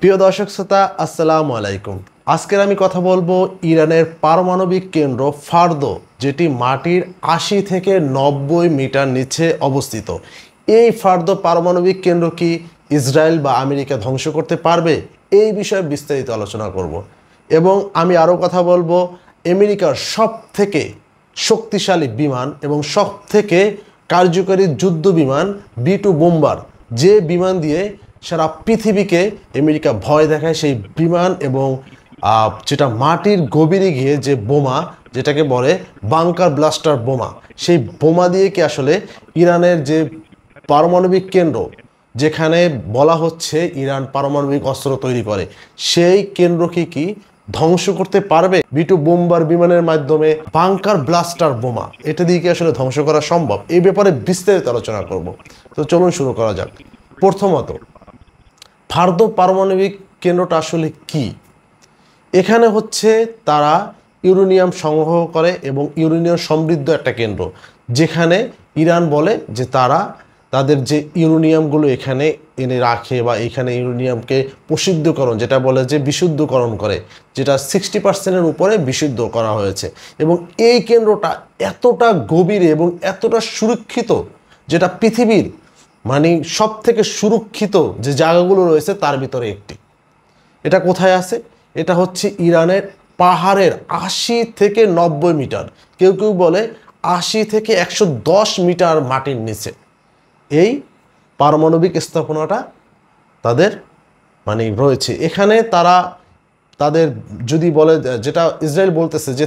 প্রিয় দর্শক শ্রোতা, আসসালামু আলাইকুম। আজকের আমি কথা বলবো ইরানের পারমাণবিক কেন্দ্র ফার্দো, যেটি মাটির 80 থেকে 90 মিটার নিচে অবস্থিত। এই ফার্দো পারমাণবিক কেন্দ্র কি ইসরায়েল বা আমেরিকা ধ্বংস করতে পারবে? এই বিষয়ে বিস্তারিত আলোচনা করব এবং আমি আরও কথা বলবো আমেরিকার সব থেকে শক্তিশালী বিমান এবং সব থেকে কার্যকরী যুদ্ধ বিমান B-2 বোম্বার, যে বিমান দিয়ে সারা পৃথিবীকে আমেরিকা ভয় দেখায়, সেই বিমান এবং যেটা মাটির গভীরে গিয়ে যে বোমা, যেটাকে বলে বাংকার ব্লাস্টার বোমা, সেই বোমা দিয়ে কি আসলে ইরানের যে পারমাণবিক কেন্দ্র, যেখানে বলা হচ্ছে ইরান পারমাণবিক অস্ত্র তৈরি করে, সেই কেন্দ্রকে কি ধ্বংস করতে পারবে B-2 বোম্বার বিমানের মাধ্যমে? বাংকার ব্লাস্টার বোমা, এটা দিয়ে কি আসলে ধ্বংস করা সম্ভব? এই ব্যাপারে বিস্তারিত আলোচনা করব। তো চলুন শুরু করা যাক। প্রথমত, ফার্দো পারমাণবিক কেন্দ্রটা আসলে কি? এখানে হচ্ছে তারা ইউরেনিয়াম সংগ্রহ করে এবং ইউরেনিয়াম সমৃদ্ধ একটা কেন্দ্র, যেখানে ইরান বলে যে তারা তাদের যে ইউরেনিয়ামগুলো এখানে এনে রাখে বা এখানে ইউরেনিয়ামকে প্রসিদ্ধকরণ, যেটা বলে যে বিশুদ্ধকরণ করে, যেটা 60%-এর উপরে বিশুদ্ধ করা হয়েছে। এবং এই কেন্দ্রটা এতটা গভীরে এবং এতটা সুরক্ষিত, যেটা পৃথিবীর সব থেকে সুরক্ষিত যে জায়গাগুলো রয়েছে তার ভিতরে একটি। এটা কোথায় আছে? এটা হচ্ছে ইরানের পাহাড়ের 80 থেকে 90 মিটার, কেউ কেউ বলে 80 থেকে 110 মিটার মাটির নিচে এই পারমাণবিক স্থাপনাটা তাদের রয়েছে। এখানে তাদের যদি বলে, যেটা ইসরায়েল বলতেছে যে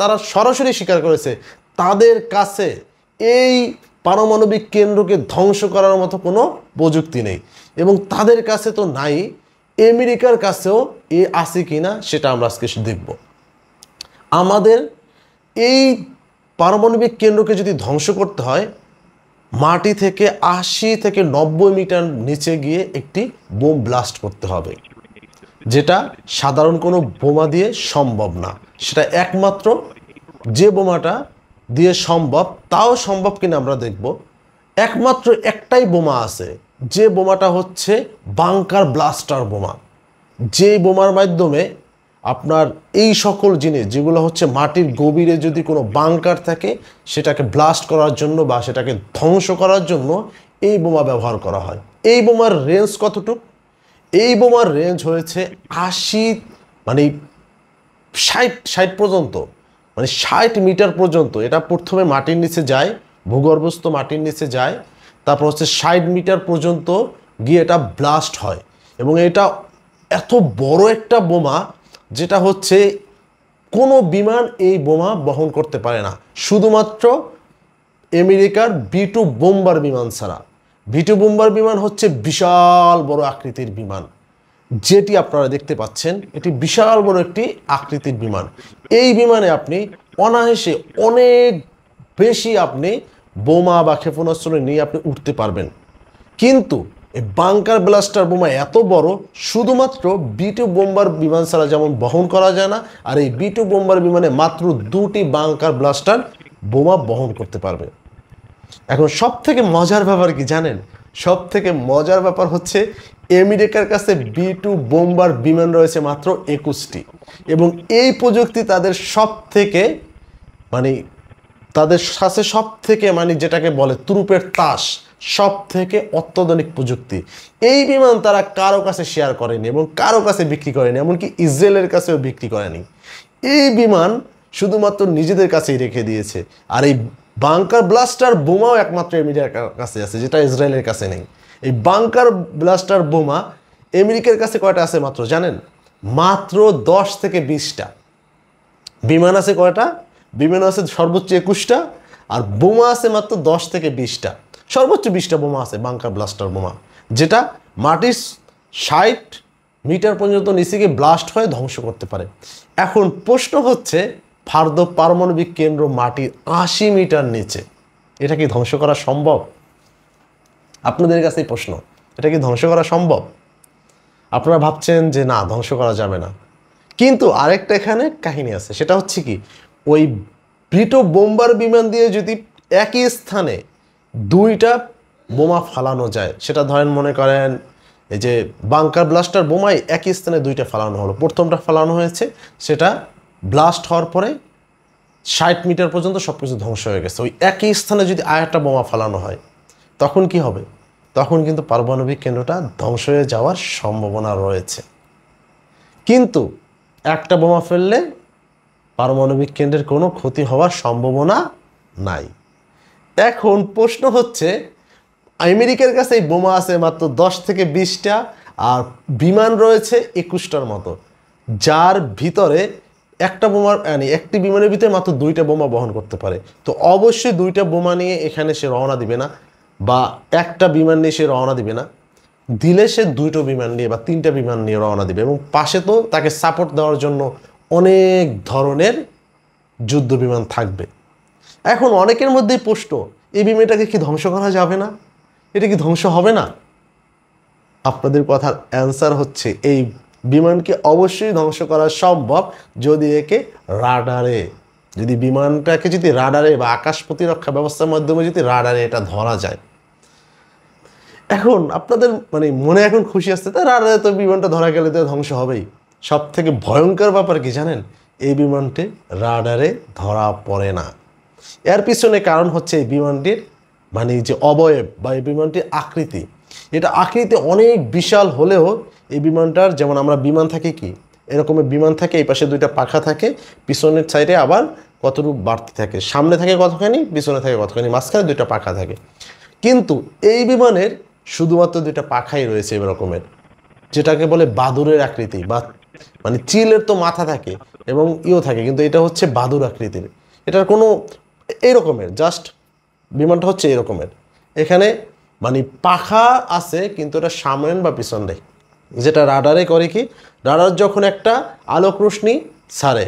তারা সরাসরি স্বীকার করেছে তাদের কাছে এই পারমাণবিক কেন্দ্রকে ধ্বংস করার মতো কোনো প্রযুক্তি নেই, এবং তাদের কাছে তো নাই, আমেরিকার কাছেও আছে কিনা সেটা আমরা আজকে দেখব। আমাদের এই পারমাণবিক কেন্দ্রকে যদি ধ্বংস করতে হয়, মাটি থেকে 80 থেকে 90 মিটার নিচে গিয়ে একটি বোম ব্লাস্ট করতে হবে, যেটা সাধারণ কোনো বোমা দিয়ে সম্ভব না। সেটা একমাত্র যে বোমাটা দিয়ে সম্ভব, তাও সম্ভব কিনা আমরা দেখব। একমাত্র একটাই বোমা আছে, যে বোমাটা হচ্ছে বাংকার ব্লাস্টার বোমা। যে বোমার মাধ্যমে আপনার এই সকল জিনিস, যেগুলো হচ্ছে মাটির গভীরে যদি কোনো বাংকার থাকে, সেটাকে ব্লাস্ট করার জন্য বা সেটাকে ধ্বংস করার জন্য এই বোমা ব্যবহার করা হয়। এই বোমার রেঞ্জ কতটুকু? এই বোমার রেঞ্জ হয়েছে 80 ষাট পর্যন্ত, 60 মিটার পর্যন্ত। এটা প্রথমে মাটির নিচে যায়, ভূগর্ভস্থ মাটির নিচে যায়, তারপর হচ্ছে 60 মিটার পর্যন্ত গিয়ে এটা ব্লাস্ট হয়। এবং এটা এত বড় একটা বোমা, যেটা হচ্ছে কোনো বিমান এই বোমা বহন করতে পারে না, শুধুমাত্র আমেরিকার B-2 বোম্বার বিমান ছাড়া। B-2 বোম্বার বিমান হচ্ছে বিশাল বড় আকৃতির বিমান, যেটি আপনারা দেখতে পাচ্ছেন। এটি বিশাল বড় একটি আকৃতির বিমান। এই বিমানে আপনি অনায়াসে অনেক বেশি আপনি বোমা বা ক্ষেপণাস্ত্র নিয়ে আপনি উঠতে পারবেন। কিন্তু এই বাংকার ব্লাস্টার বোমা এত বড়, শুধুমাত্র B-2 বোম্বার বিমান ছাড়া যেমন বহন করা যায় না, আর এই B-2 বোম্বার বিমানে মাত্র 2টি বাংকার ব্লাস্টার বোমা বহন করতে পারবে। এখন সব থেকে মজার ব্যাপার কি জানেন? সব থেকে মজার ব্যাপার হচ্ছে আমেরিকার কাছে B-2 বোম্বার বিমান রয়েছে মাত্র 21টি, এবং এই প্রযুক্তি তাদের সব থেকে তাদের কাছে সব থেকে যেটাকে বলে তুরুপের তাস, সব থেকে অত্যাধুনিক প্রযুক্তি। এই বিমান তারা কারো কাছে শেয়ার করেনি এবং কারো কাছে বিক্রি করেনি, এমনকি ইসরায়েলের কাছেও বিক্রি করেনি। এই বিমান শুধুমাত্র নিজেদের কাছেই রেখে দিয়েছে। আর এই বাংকার ব্লাস্টার বোমাও একমাত্র আমেরিকার কাছে আছে, যেটা ইসরায়েলের কাছে নেই। এই বাংকার ব্লাস্টার বোমা আমেরিকার কাছে কয়টা আছে মাত্র জানেন? মাত্র 10 থেকে 20টা। বিমান আছে কয়টা? বিমান আছে সর্বোচ্চ 21টা, আর বোমা আছে মাত্র 10 থেকে 20টা। সর্বোচ্চ 20টা বোমা আছে বাংকার ব্লাস্টার বোমা, যেটা মাটির 60 মিটার পর্যন্ত নিচে গিয়ে ব্লাস্ট হয়ে ধ্বংস করতে পারে। এখন প্রশ্ন হচ্ছে, ফার্দো পারমাণবিক কেন্দ্র মাটির 80 মিটার নিচে, এটা কি ধ্বংস করা সম্ভব? আপনাদের কাছেই প্রশ্ন, এটা কি ধ্বংস করা সম্ভব? আপনারা ভাবছেন যে না, ধ্বংস করা যাবে না, কিন্তু আরেকটা এখানে কাহিনী আছে। সেটা হচ্ছে কি, ওই B-2 বোম্বার বিমান দিয়ে যদি একই স্থানে 2টা বোমা ফালানো যায়, সেটা ধরেন মনে করেন এই যে বাংকার ব্লাস্টার বোমাই একই স্থানে দুইটা ফেলানো হলো। প্রথমটা ফেলানো হয়েছে, সেটা ব্লাস্ট হওয়ার পরে 60 মিটার পর্যন্ত সব কিছু ধ্বংস হয়ে গেছে। ওই একই স্থানে যদি আরেকটা বোমা ফেলানো হয় তখন কি হবে? তখন কিন্তু পারমাণবিক কেন্দ্রটা ধ্বংস হয়ে যাওয়ার সম্ভাবনা রয়েছে। কিন্তু একটা বোমা ফেললে পারমাণবিক কেন্দ্রের কোনো ক্ষতি হওয়ার সম্ভাবনা নাই। এখন প্রশ্ন হচ্ছে, আমেরিকার কাছে এই বোমা আছে মাত্র 10 থেকে 20টা, আর বিমান রয়েছে 21টার মতো, যার ভিতরে একটা বোমার একটি বিমানের ভিতরে মাত্র 2টা বোমা বহন করতে পারে। তো অবশ্যই 2টা বোমা নিয়ে এখানে সে রওনা দিবে না, বা একটা বিমান নিয়ে সে রওনা দিবে না। দিলে সে 2টো বিমান নিয়ে বা 3টা বিমান নিয়ে রওনা দিবে, এবং পাশে তো তাকে সাপোর্ট দেওয়ার জন্য অনেক ধরনের যুদ্ধ বিমান থাকবে। এখন অনেকের মধ্যেই প্রশ্ন, এই বিমানটাকে কি ধ্বংস করা যাবে না? এটা কি ধ্বংস হবে না? আপনাদের কথার অ্যান্সার হচ্ছে, এই বিমানকে অবশ্যই ধ্বংস করা সম্ভব যদি একে রাডারে, যদি বিমানটাকে যদি রাডারে বা আকাশ প্রতিরক্ষা ব্যবস্থার মাধ্যমে যদি রাডারে এটা ধরা যায়। এখন আপনাদের মনে এখন খুশি আসছে, তা রাডারে তো বিমানটা ধরা গেলে তো ধ্বংস হবেই। সব থেকে ভয়ঙ্কর ব্যাপার কি জানেন? এই বিমানটি রাডারে ধরা পড়ে না। এর পিছনে কারণ হচ্ছে এই বিমানটির যে অবয়ব বা এই বিমানটির আকৃতি। এটা আকৃতি অনেক বিশাল হলেও এই বিমানটার, যেমন আমরা বিমান থাকে কি এরকমের বিমান থাকে, এই পাশে 2টা পাখা থাকে, পিছনের সাইডে আবার কতটুকু বাড়তি থাকে, সামনে থাকে কতখানি, পিছনে থাকে কতখানি, মাঝখানে 2টা পাখা থাকে। কিন্তু এই বিমানের শুধুমাত্র 2টা পাখাই রয়েছে এরকমের, যেটাকে বলে বাদুড়ের আকৃতি, বা চিলের তো মাথা থাকে এবং থাকে, কিন্তু এটা হচ্ছে বাদুড় আকৃতির। এটার কোনো এইরকমের জাস্ট বিমানটা হচ্ছে এরকমের, এখানে পাখা আছে কিন্তু এটা সামনে বা পিছন নেই। যেটা রাডারে করে কি, রাডার যখন একটা আলোক রশ্মি ছাড়ে,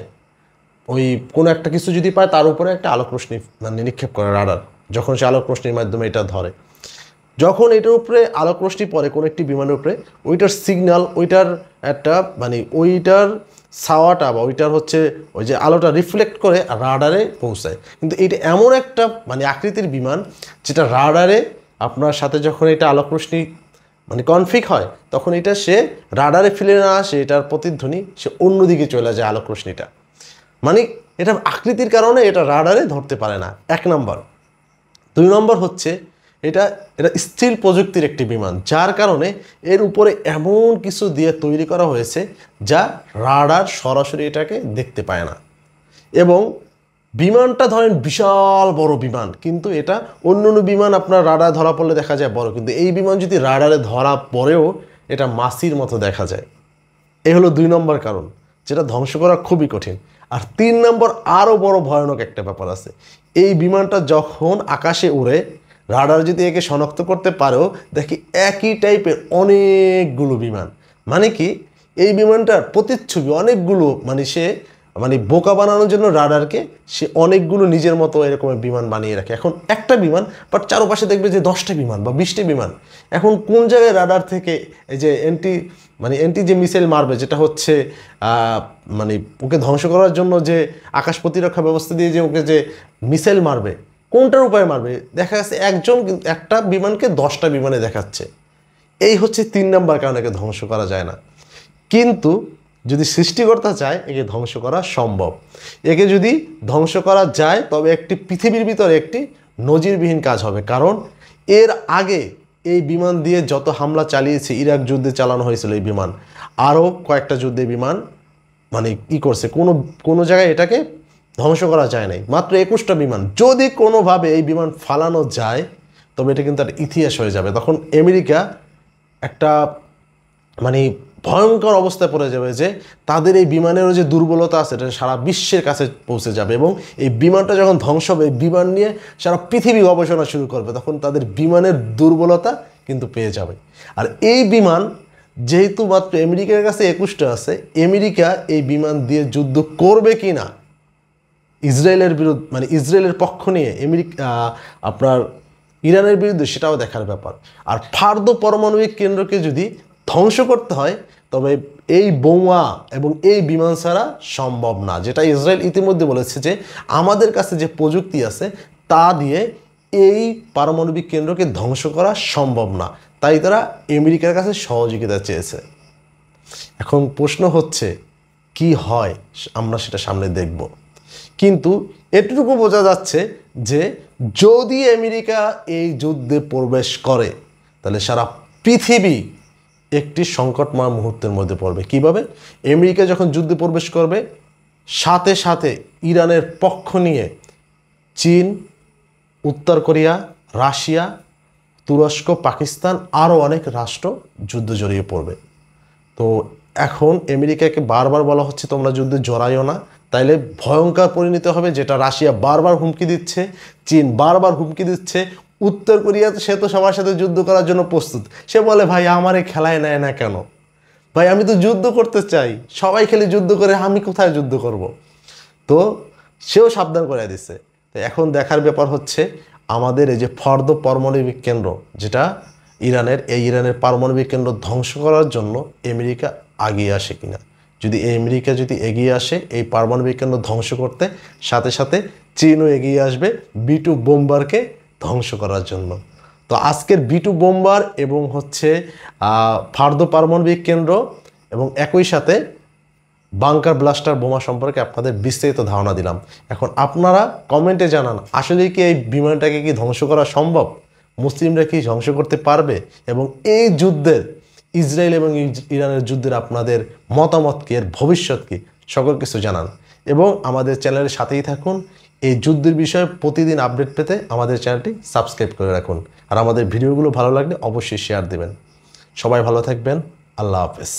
ওই কোনো একটা কিছু যদি পায় তার উপরে একটা আলোক রশ্মি নিক্ষেপ করে রাডার, যখন সে আলোক রশ্মির মাধ্যমে এটা ধরে, যখন এটার উপরে আলোক রশ্মি পড়ে কোনো একটি বিমানের উপরে, ওইটার সিগন্যাল, ওইটার একটা ওইটার ছাওয়াটা বা ওইটার হচ্ছে ওই যে আলোটা রিফ্লেক্ট করে রাডারে পৌঁছায়। কিন্তু এটা এমন একটা আকৃতির বিমান যেটা রাডারে আপনার সাথে যখন এটা আলোক রশ্মি কনফিগ হয়, তখন এটা সে রাডারে ফেলে না আসে, এটার প্রতিধ্বনি সে অন্যদিকে চলে যায় আলোক রশ্মিটা। এটা আকৃতির কারণে এটা রাডারে ধরতে পারে না, 1 নম্বর। 2 নম্বর হচ্ছে এটা স্টিল প্রযুক্তির একটি বিমান, যার কারণে এর উপরে এমন কিছু দিয়ে তৈরি করা হয়েছে যা রাডার সরাসরি এটাকে দেখতে পায় না। এবং বিমানটা ধরেন বিশাল বড় বিমান, কিন্তু এটা অন্য বিমান আপনার রাডারে ধরা পড়লে দেখা যায় বড়, কিন্তু এই বিমান যদি রাডারে ধরা পড়েও এটা মাছির মতো দেখা যায়। এই হলো 2 নম্বর কারণ, যেটা ধ্বংস করা খুবই কঠিন। আর 3 নম্বর আরও বড় ভয়ানক একটা ব্যাপার আছে। এই বিমানটা যখন আকাশে উড়ে, রাডার যদি একে শনাক্ত করতে পারেও, দেখি একই টাইপের অনেকগুলো বিমান, কি এই বিমানটার প্রতিচ্ছবি অনেকগুলো, সে বোকা বানানোর জন্য রাডারকে সে অনেকগুলো নিজের মতো এরকমের বিমান বানিয়ে রাখে। এখন একটা বিমান, বাট চারপাশে দেখবে যে 10টা বিমান বা 20টা বিমান। এখন কোন জায়গায় রাডার থেকে এই যে এন্টি যে মিসাইল মারবে, যেটা হচ্ছে ওকে ধ্বংস করার জন্য যে আকাশ প্রতিরক্ষা ব্যবস্থা দিয়ে যে ওকে যে মিসাইল মারবে, কোনটার উপায়ে মারবে? দেখা যাচ্ছে একজন একটা বিমানকে 10টা বিমানে দেখাচ্ছে। এই হচ্ছে 3 নম্বর কারণ একে ধ্বংস করা যায় না। কিন্তু যদি সৃষ্টিকর্তা চায়, একে ধ্বংস করা সম্ভব। একে যদি ধ্বংস করা যায়, তবে একটি পৃথিবীর ভিতরে একটি নজিরবিহীন কাজ হবে। কারণ এর আগে এই বিমান দিয়ে যত হামলা চালিয়েছে, ইরাক যুদ্ধে চালানো হয়েছিল এই বিমান, আরও কয়েকটা যুদ্ধে বিমান করছে, কোনো জায়গায় এটাকে ধ্বংস করা যায় নাই। মাত্র 21টা বিমান। যদি কোনোভাবে এই বিমান ফালানো যায়, তবে এটা কিন্তু একটা ইতিহাস হয়ে যাবে। তখন আমেরিকা একটা ভয়ঙ্কর অবস্থায় পড়ে যাবে, যে তাদের এই বিমানেরও যে দুর্বলতা আছে এটা সারা বিশ্বের কাছে পৌঁছে যাবে, এবং এই বিমানটা যখন ধ্বংস হবে, এই বিমান নিয়ে সারা পৃথিবী গবেষণা শুরু করবে, তখন তাদের বিমানের দুর্বলতা কিন্তু পেয়ে যাবে। আর এই বিমান যেহেতু মাত্র আমেরিকার কাছে 21টা আছে, আমেরিকা এই বিমান দিয়ে যুদ্ধ করবে কি না ইসরায়েলের বিরুদ্ধে, ইসরায়েলের পক্ষ নিয়ে আপনার ইরানের বিরুদ্ধে, সেটাও দেখার ব্যাপার। আর ফার্দো পারমাণবিক কেন্দ্রকে যদি ধ্বংস করতে হয়, তবে এই বোমা এবং এই বিমান ছাড়া সম্ভব না। যেটা ইসরায়েল ইতিমধ্যে বলেছে যে আমাদের কাছে যে প্রযুক্তি আছে তা দিয়ে এই পারমাণবিক কেন্দ্রকে ধ্বংস করা সম্ভব না। তাই তারা আমেরিকার কাছে সহযোগিতা চেয়েছে। এখন প্রশ্ন হচ্ছে কি হয়, আমরা সেটা সামনে দেখব। কিন্তু এটুকু বোঝা যাচ্ছে যে যদি আমেরিকা এই যুদ্ধে প্রবেশ করে তাহলে সারা পৃথিবী একটি সংকটময় মুহূর্তের মধ্যে পড়বে। কিভাবে? আমেরিকা যখন যুদ্ধে প্রবেশ করবে, সাথে সাথে ইরানের পক্ষ নিয়ে চীন, উত্তর কোরিয়া, রাশিয়া, তুরস্ক, পাকিস্তান আরও অনেক রাষ্ট্র যুদ্ধ জড়িয়ে পড়বে। তো এখন আমেরিকাকে বারবার বলা হচ্ছে তোমরা যুদ্ধে জড়াইও না, তাইলে ভয়ঙ্কর পরিণত হবে। যেটা রাশিয়া বারবার হুমকি দিচ্ছে, চীন বারবার হুমকি দিচ্ছে, উত্তর কোরিয়া সে তো সবার সাথে যুদ্ধ করার জন্য প্রস্তুত। সে বলে ভাই আমার এই খেলায় নেয় না কেন, ভাই আমি তো যুদ্ধ করতে চাই, সবাই খেলে যুদ্ধ করে, আমি কোথায় যুদ্ধ করব। তো সেও সাবধান করে দিচ্ছে। তো এখন দেখার ব্যাপার হচ্ছে আমাদের এই যে ফর্দ পারমাণবিক কেন্দ্র, যেটা ইরানের পারমাণবিক কেন্দ্র ধ্বংস করার জন্য আমেরিকা এগিয়ে আসে কিনা। যদি আমেরিকা এগিয়ে আসে এই পারমাণবিক কেন্দ্র ধ্বংস করতে, সাথে সাথে চীনও এগিয়ে আসবে B2 বোম্বারকে ধ্বংস করার জন্য। তো আজকের B2 বোম্বার এবং হচ্ছে ফর্দো পারমাণবিক কেন্দ্র এবং একই সাথে বাংকার ব্লাস্টার বোমা সম্পর্কে আপনাদের বিস্তারিত ধারণা দিলাম। এখন আপনারা কমেন্টে জানান আসলে কি এই বিমানটাকে কি ধ্বংস করা সম্ভব, মুসলিমরা কি ধ্বংস করতে পারবে, এবং এই যুদ্ধের ইসরায়েল এবং ইরানের যুদ্ধের আপনাদের মতামত কি, এর ভবিষ্যৎ কি, সকল কিছু জানান এবং আমাদের চ্যানেলের সাথেই থাকুন। এই যুদ্ধের বিষয়ে প্রতিদিন আপডেট পেতে আমাদের চ্যানেলটি সাবস্ক্রাইব করে রাখুন। আর আমাদের ভিডিওগুলো ভালো লাগলে অবশ্যই শেয়ার দেবেন। সবাই ভালো থাকবেন। আল্লাহ হাফেজ।